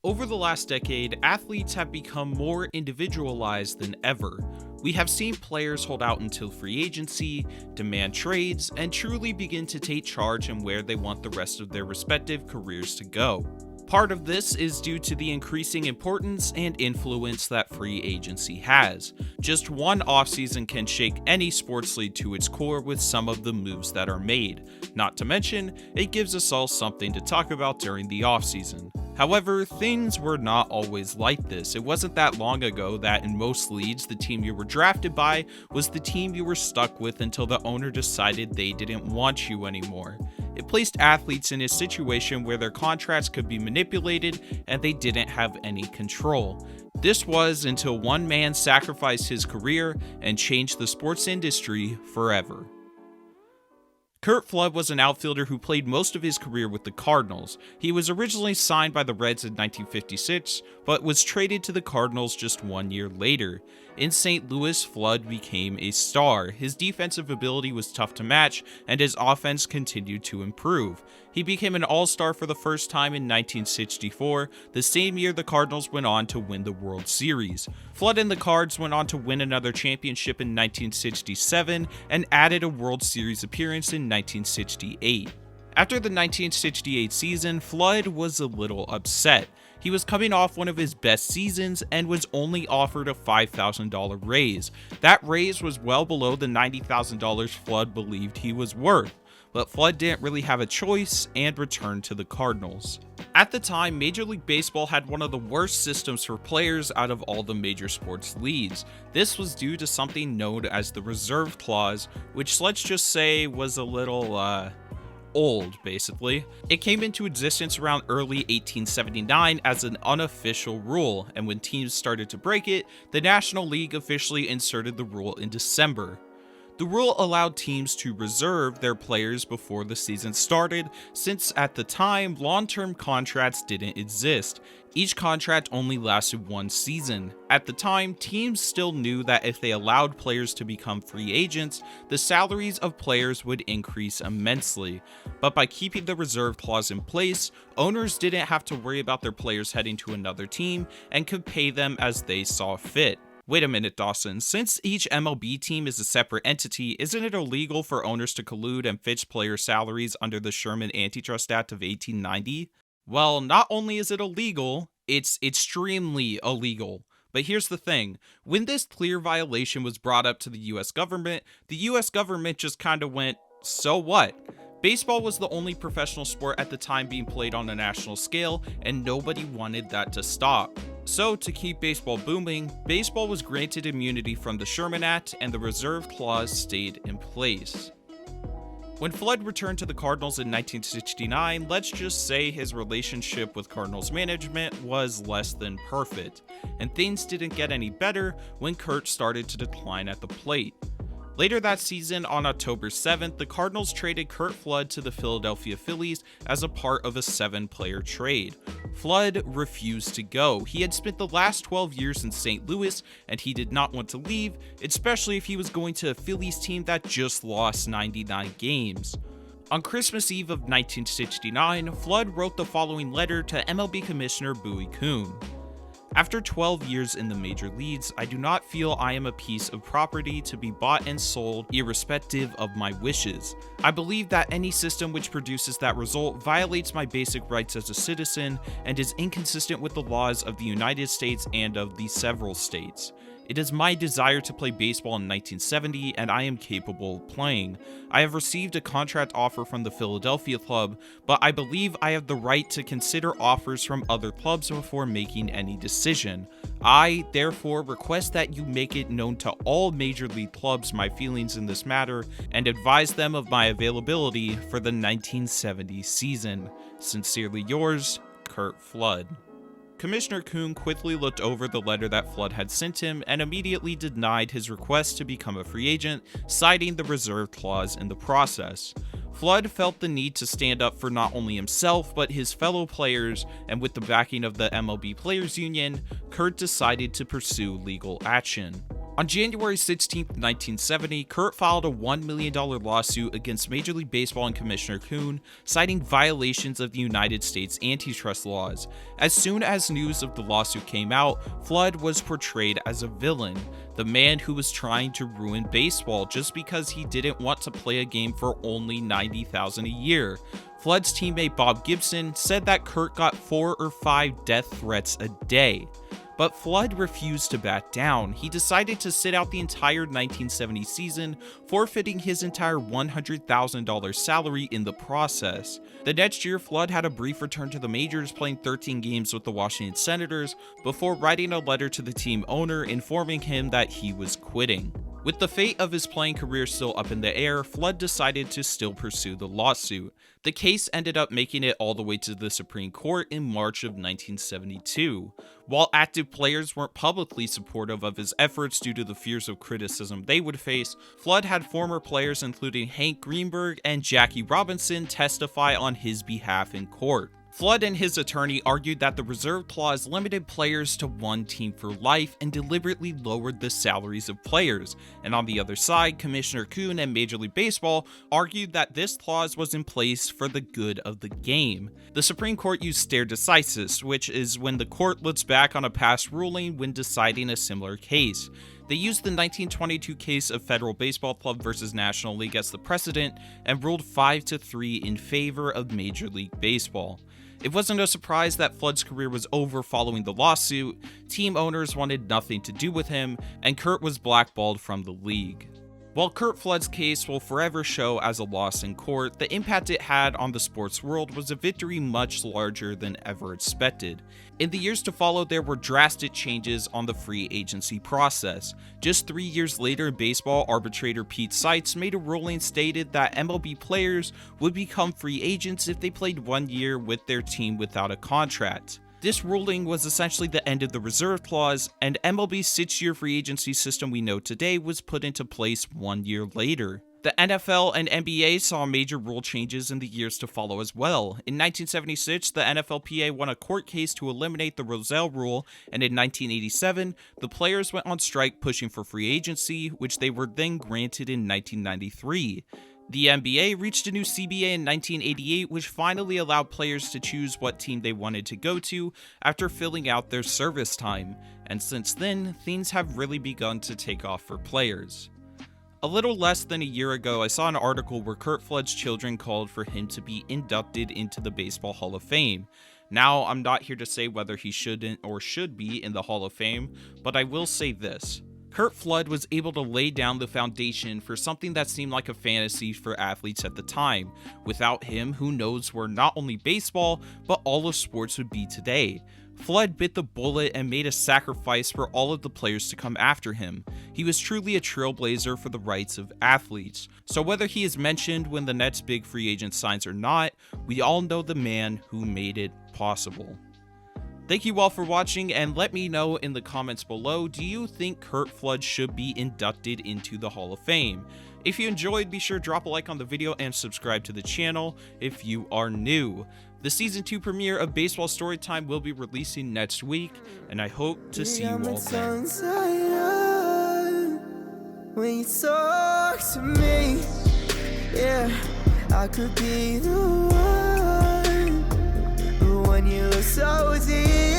Over the last decade, athletes have become more individualized than ever. We have seen players hold out until free agency, demand trades, and truly begin to take charge in where they want the rest of their respective careers to go. Part of this is due to the increasing importance and influence that free agency has. Just one offseason can shake any sports league to its core with some of the moves that are made. Not to mention, it gives us all something to talk about during the offseason. However, things were not always like this. It wasn't that long ago that in most leagues, the team you were drafted by was the team you were stuck with until the owner decided they didn't want you anymore. It placed athletes in a situation where their contracts could be manipulated and they didn't have any control. This was until one man sacrificed his career and changed the sports industry forever. Curt Flood was an outfielder who played most of his career with the Cardinals. He was originally signed by the Reds in 1956, but was traded to the Cardinals just 1 year later. In St. Louis, Flood became a star. His defensive ability was tough to match, and his offense continued to improve. He became an all-star for the first time in 1964, the same year the Cardinals went on to win the World Series. Flood and the Cards went on to win another championship in 1967 and added a World Series appearance in 1968. After the 1968 season, Flood was a little upset. He was coming off one of his best seasons and was only offered a $5,000 raise. That raise was well below the $90,000 Flood believed he was worth, but Flood didn't really have a choice and returned to the Cardinals. At the time, Major League Baseball had one of the worst systems for players out of all the major sports leagues. This was due to something known as the reserve clause, which let's just say was a little, old, basically. It came into existence around early 1879 as an unofficial rule, and when teams started to break it, the National League officially inserted the rule in December. The rule allowed teams to reserve their players before the season started, since at the time, long-term contracts didn't exist. Each contract only lasted 1 season. At the time, teams still knew that if they allowed players to become free agents, the salaries of players would increase immensely. But by keeping the reserve clause in place, owners didn't have to worry about their players heading to another team and could pay them as they saw fit. Wait a minute, Dawson. Since each MLB team is a separate entity, isn't it illegal for owners to collude and fix player salaries under the Sherman Antitrust Act of 1890? Well, not only is it illegal, it's extremely illegal. But here's the thing, when this clear violation was brought up to the US government just kind of went, so what? Baseball was the only professional sport at the time being played on a national scale, and nobody wanted that to stop. So, to keep baseball booming, baseball was granted immunity from the Sherman Act, and the reserve clause stayed in place. When Flood returned to the Cardinals in 1969, let's just say his relationship with Cardinals management was less than perfect, and things didn't get any better when Curt started to decline at the plate. Later that season, on October 7th, the Cardinals traded Curt Flood to the Philadelphia Phillies as a part of a 7-player trade. Flood refused to go. He had spent the last 12 years in St. Louis, and he did not want to leave, especially if he was going to a Phillies team that just lost 99 games. On Christmas Eve of 1969, Flood wrote the following letter to MLB Commissioner Bowie Kuhn. After 12 years in the major leagues, I do not feel I am a piece of property to be bought and sold irrespective of my wishes. I believe that any system which produces that result violates my basic rights as a citizen and is inconsistent with the laws of the United States and of the several states. It is my desire to play baseball in 1970, and I am capable of playing. I have received a contract offer from the Philadelphia club, but I believe I have the right to consider offers from other clubs before making any decision. I, therefore, request that you make it known to all major league clubs my feelings in this matter, and advise them of my availability for the 1970 season. Sincerely yours, Curt Flood. Commissioner Kuhn quickly looked over the letter that Flood had sent him and immediately denied his request to become a free agent, citing the reserve clause in the process. Flood felt the need to stand up for not only himself but his fellow players, and with the backing of the MLB Players Union, Curt decided to pursue legal action. On January 16, 1970, Curt filed a $1 million lawsuit against Major League Baseball and Commissioner Kuhn, citing violations of the United States antitrust laws. As soon as news of the lawsuit came out, Flood was portrayed as a villain, the man who was trying to ruin baseball just because he didn't want to play a game for only $90,000 a year. Flood's teammate Bob Gibson said that Curt got 4 or 5 death threats a day. But Flood refused to back down. He decided to sit out the entire 1970 season, forfeiting his entire $100,000 salary in the process. The next year, Flood had a brief return to the majors, playing 13 games with the Washington Senators, before writing a letter to the team owner informing him that he was quitting. With the fate of his playing career still up in the air, Flood decided to still pursue the lawsuit. The case ended up making it all the way to the Supreme Court in March of 1972. While active players weren't publicly supportive of his efforts due to the fears of criticism they would face, Flood had former players including Hank Greenberg and Jackie Robinson testify on his behalf in court. Flood and his attorney argued that the reserve clause limited players to one team for life and deliberately lowered the salaries of players, and on the other side, Commissioner Kuhn and Major League Baseball argued that this clause was in place for the good of the game. The Supreme Court used stare decisis, which is when the court looks back on a past ruling when deciding a similar case. They used the 1922 case of Federal Baseball Club versus National League as the precedent and ruled 5-3 in favor of Major League Baseball. It wasn't a surprise that Flood's career was over following the lawsuit. Team owners wanted nothing to do with him, and Curt was blackballed from the league. While Curt Flood's case will forever show as a loss in court, the impact it had on the sports world was a victory much larger than ever expected. In the years to follow, there were drastic changes on the free agency process. Just 3 years later in baseball, arbitrator Pete Seitz made a ruling stated that MLB players would become free agents if they played 1 year with their team without a contract. This ruling was essentially the end of the reserve clause, and MLB's 6-year free agency system we know today was put into place 1 year later. The NFL and NBA saw major rule changes in the years to follow as well. In 1976, the NFLPA won a court case to eliminate the Rozelle rule, and in 1987, the players went on strike pushing for free agency, which they were then granted in 1993. The NBA reached a new CBA in 1988, which finally allowed players to choose what team they wanted to go to after filling out their service time, and since then, things have really begun to take off for players. A little less than a year ago, I saw an article where Curt Flood's children called for him to be inducted into the Baseball Hall of Fame. Now, I'm not here to say whether he shouldn't or should be in the Hall of Fame, but I will say this. Curt Flood was able to lay down the foundation for something that seemed like a fantasy for athletes at the time. Without him, who knows where not only baseball, but all of sports would be today. Flood bit the bullet and made a sacrifice for all of the players to come after him. He was truly a trailblazer for the rights of athletes. So whether he is mentioned when the next big free agent signs or not, we all know the man who made it possible. Thank you all for watching, and let me know in the comments below, do you think Curt Flood should be inducted into the Hall of Fame? If you enjoyed, be sure to drop a like on the video and subscribe to the channel if you are new. The Season 2 premiere of Baseball Storytime will be releasing next week, and I hope to see you all then. When you talk to me, yeah, I could be the one, but when you look so deep.